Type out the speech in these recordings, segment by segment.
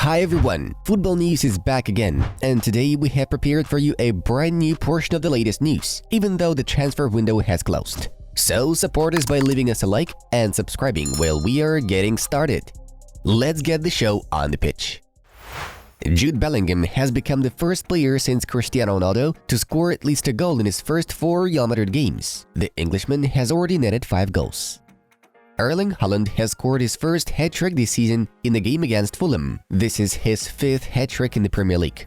Hi everyone, football news is back again, and today we have prepared for you a brand new portion of the latest news, even though the transfer window has closed. So support us by leaving us a like and subscribing while we are getting started. Let's get the show on the pitch. Jude Bellingham has become the first player since Cristiano Ronaldo to score at least a goal in his first 4 Real Madrid games. The Englishman has already netted 5 goals. Erling Haaland has scored his first hat-trick this season in the game against Fulham. This is his 5th hat-trick in the Premier League.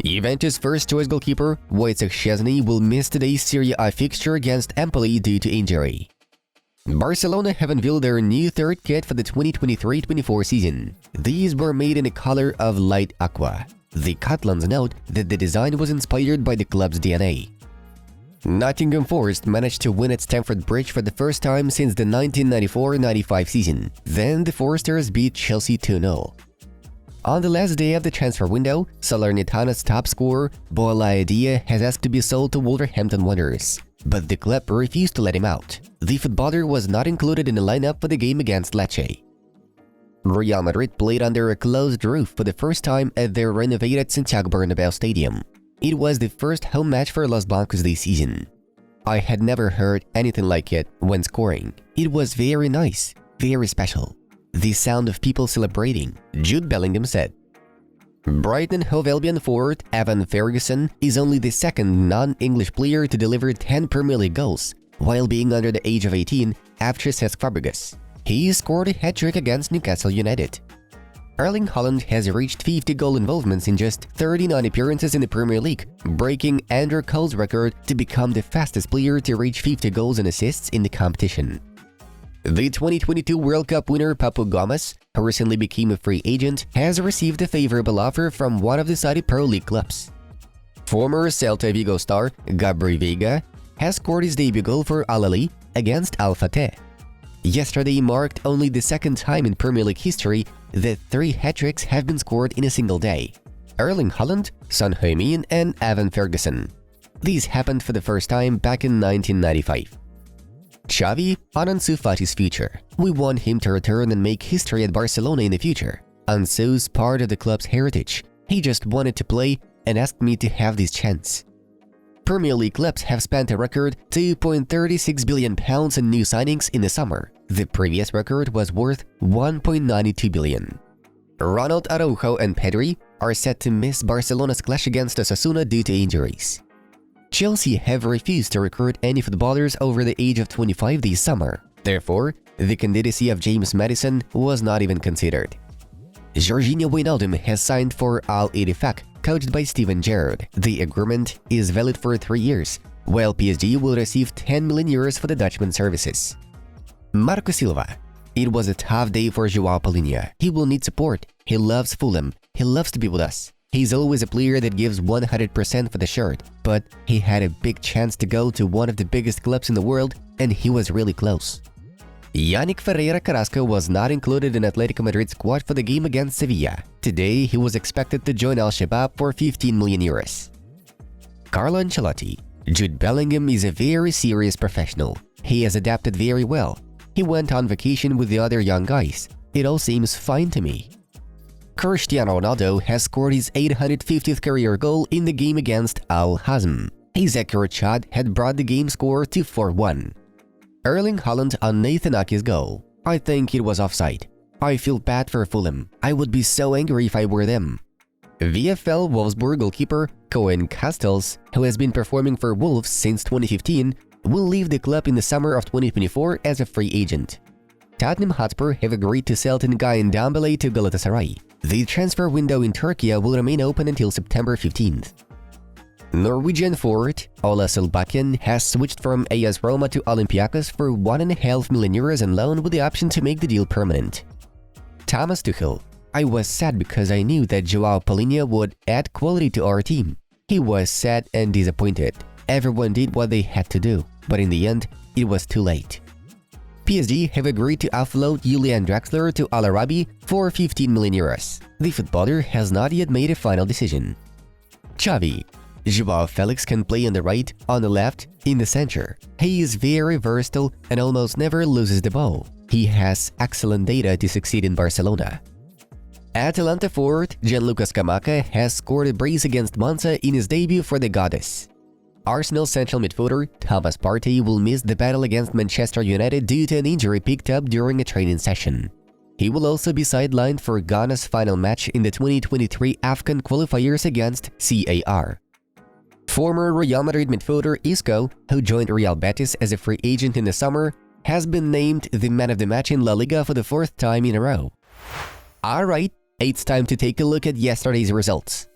Juventus' first-choice goalkeeper, Wojciech Szczesny, will miss today's Serie A fixture against Empoli due to injury. Barcelona have unveiled their new third kit for the 2023-24 season. These were made in the color of light aqua. The Catalans note that the design was inspired by the club's DNA. Nottingham Forest managed to win at Stamford Bridge for the first time since the 1994-95 season. Then the Foresters beat Chelsea 2-0. On the last day of the transfer window, Salernitana's top scorer, Bola Dia, has asked to be sold to Wolverhampton Wanderers, but the club refused to let him out. The footballer was not included in the lineup for the game against Lecce. Real Madrid played under a closed roof for the first time at their renovated Santiago Bernabeu stadium. It was the first home match for Los Blancos this season. I had never heard anything like it when scoring. It was very nice, very special. The sound of people celebrating, Jude Bellingham said. Brighton Hove Albion forward Evan Ferguson is only the second non-English player to deliver 10 Premier League goals while being under the age of 18 after Cesc Fabregas. He scored a hat-trick against Newcastle United. Erling Haaland has reached 50 goal involvements in just 39 appearances in the Premier League, breaking Andrew Cole's record to become the fastest player to reach 50 goals and assists in the competition. The 2022 World Cup winner Papu Gomez, who recently became a free agent, has received a favorable offer from one of the Saudi Pro League clubs. Former Celta Vigo star Gabri Veiga has scored his debut goal for Al Ahly against Al Fateh. Yesterday marked only the second time in Premier League history that 3 hat-tricks have been scored in a single day: Erling Haaland, Son Heung-min, and Evan Ferguson. These happened for the first time back in 1995. Xavi on Ansu Fati's future. We want him to return and make history at Barcelona in the future. Ansu's part of the club's heritage. He just wanted to play and asked me to have this chance. Premier League clubs have spent a record £2.36 billion in new signings in the summer. The previous record was worth £1.92 billion. Ronald Araujo and Pedri are set to miss Barcelona's clash against Osasuna due to injuries. Chelsea have refused to recruit any footballers over the age of 25 this summer. Therefore, the candidacy of James Maddison was not even considered. Jorginho Wijnaldum has signed for Al Ettifaq, coached by Steven Gerrard. The agreement is valid for 3 years, while PSG will receive €10 million for the Dutchman's services. Marco Silva. It was a tough day for João Palhinha. He will need support. He loves Fulham. He loves to be with us. He's always a player that gives 100% for the shirt, but he had a big chance to go to one of the biggest clubs in the world, and he was really close. Yannick Ferreira Carrasco was not included in Atletico Madrid's squad for the game against Sevilla. Today, he was expected to join Al-Shabaab for €15 million. Carlo Ancelotti. Jude Bellingham is a very serious professional. He has adapted very well. He went on vacation with the other young guys. It all seems fine to me. Cristiano Ronaldo has scored his 850th career goal in the game against Al Hazm. His accurate shot had brought the game score to 4-1. Erling Haaland on Nathan Ake's goal. I think it was offside. I feel bad for Fulham. I would be so angry if I were them. VfL Wolfsburg goalkeeper Koen Castells, who has been performing for Wolves since 2015, will leave the club in the summer of 2024 as a free agent. Tottenham Hotspur have agreed to sell Tengayen Dembele to Galatasaray. The transfer window in Turkey will remain open until September 15th. Norwegian forward Ola Solbakken has switched from AS Roma to Olympiacos for €1.5 million on loan with the option to make the deal permanent. Thomas Tuchel. I was sad because I knew that João Palhinha would add quality to our team. He was sad and disappointed. Everyone did what they had to do, but in the end, it was too late. PSG have agreed to offload Julian Draxler to Al Arabi for €15 million. The footballer has not yet made a final decision. Xavi. João Felix can play on the right, on the left, in the center. He is very versatile and almost never loses the ball. He has excellent data to succeed in Barcelona. Atalanta forward Gianluca Scamacca has scored a brace against Monza in his debut for the Goddess. Arsenal central midfielder Thomas Partey will miss the battle against Manchester United due to an injury picked up during a training session. He will also be sidelined for Ghana's final match in the 2023 AFCON qualifiers against CAR. Former Real Madrid midfielder Isco, who joined Real Betis as a free agent in the summer, has been named the man of the match in La Liga for the 4th time in a row. Alright, it's time to take a look at yesterday's results.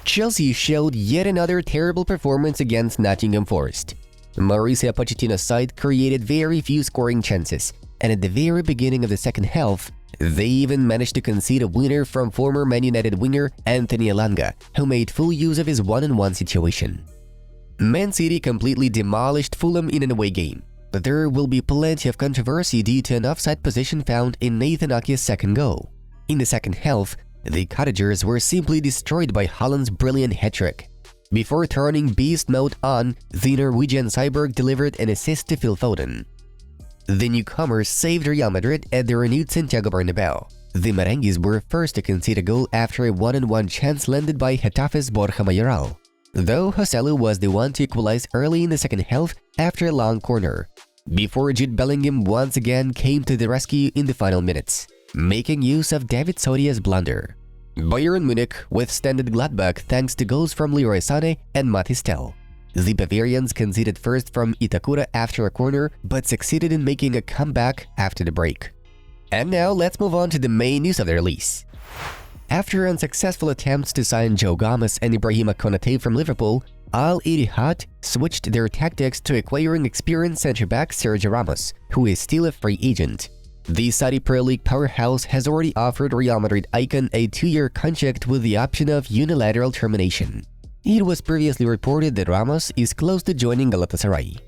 Chelsea showed yet another terrible performance against Nottingham Forest. Mauricio Pochettino's side created very few scoring chances, and at the very beginning of the second half, they even managed to concede a winner from former Man United winger Anthony Elanga, who made full use of his one-on-one situation. Man City completely demolished Fulham in an away game, but there will be plenty of controversy due to an offside position found in Nathan Ake's second goal. In the second half, the Cottagers were simply destroyed by Haaland's brilliant hat-trick. Before turning beast mode on, the Norwegian cyborg delivered an assist to Phil Foden. The newcomers saved Real Madrid at the renewed Santiago Bernabeu. The Merengues were first to concede a goal after a one-on-one chance landed by Getafe's Borja Mayoral, though Joselu was the one to equalize early in the second half after a long corner, before Jude Bellingham once again came to the rescue in the final minutes, making use of David Sodia's blunder. Bayern Munich withstood Gladbach thanks to goals from Leroy Sané and Mathys Tel. The Bavarians conceded first from Itakura after a corner, but succeeded in making a comeback after the break. And now let's move on to the main news of the release. After unsuccessful attempts to sign Joe Gomez and Ibrahima Konate from Liverpool, Al Ittihad switched their tactics to acquiring experienced centre-back Sergio Ramos, who is still a free agent. The Saudi Pro League powerhouse has already offered Real Madrid icon a 2-year contract with the option of unilateral termination. It was previously reported that Ramos is close to joining Galatasaray.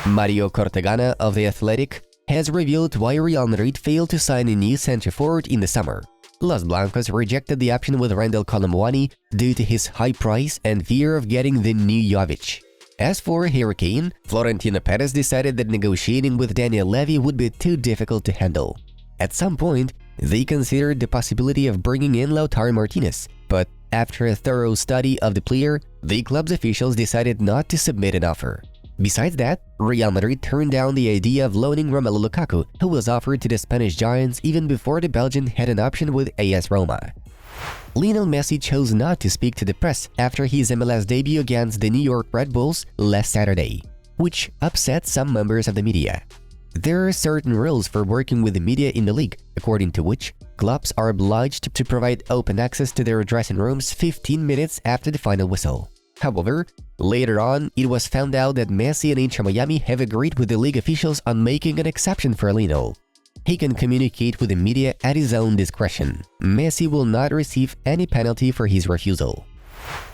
Mario Cortegana of The Athletic has revealed why Real Madrid failed to sign a new centre-forward in the summer. Los Blancos rejected the option with Randall Colomwani due to his high price and fear of getting the new Jovic. As for Harry Kane, Florentino Perez decided that negotiating with Daniel Levy would be too difficult to handle. At some point, they considered the possibility of bringing in Lautaro Martinez, but after a thorough study of the player, the club's officials decided not to submit an offer. Besides that, Real Madrid turned down the idea of loaning Romelu Lukaku, who was offered to the Spanish Giants even before the Belgian had an option with AS Roma. Lionel Messi chose not to speak to the press after his MLS debut against the New York Red Bulls last Saturday, which upset some members of the media. There are certain rules for working with the media in the league, according to which clubs are obliged to provide open access to their dressing rooms 15 minutes after the final whistle. However, later on, it was found out that Messi and Inter Miami have agreed with the league officials on making an exception for Lionel. He can communicate with the media at his own discretion. Messi will not receive any penalty for his refusal.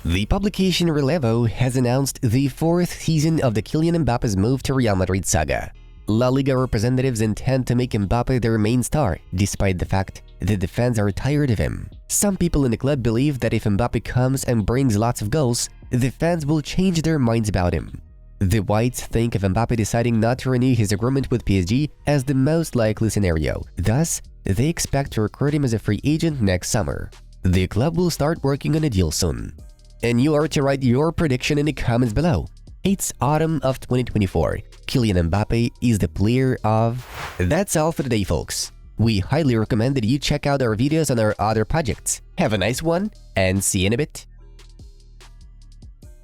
The publication Relevo has announced the 4th season of the Kylian Mbappe's move to Real Madrid saga. La Liga representatives intend to make Mbappe their main star, despite the fact that the fans are tired of him. Some people in the club believe that if Mbappe comes and brings lots of goals, the fans will change their minds about him. The Whites think of Mbappe deciding not to renew his agreement with PSG as the most likely scenario. Thus, they expect to recruit him as a free agent next summer. The club will start working on a deal soon. And you are to write your prediction in the comments below. It's autumn of 2024. Kylian Mbappe is the player of... That's all for today, folks. We highly recommend that you check out our videos on our other projects. Have a nice one, and see you in a bit.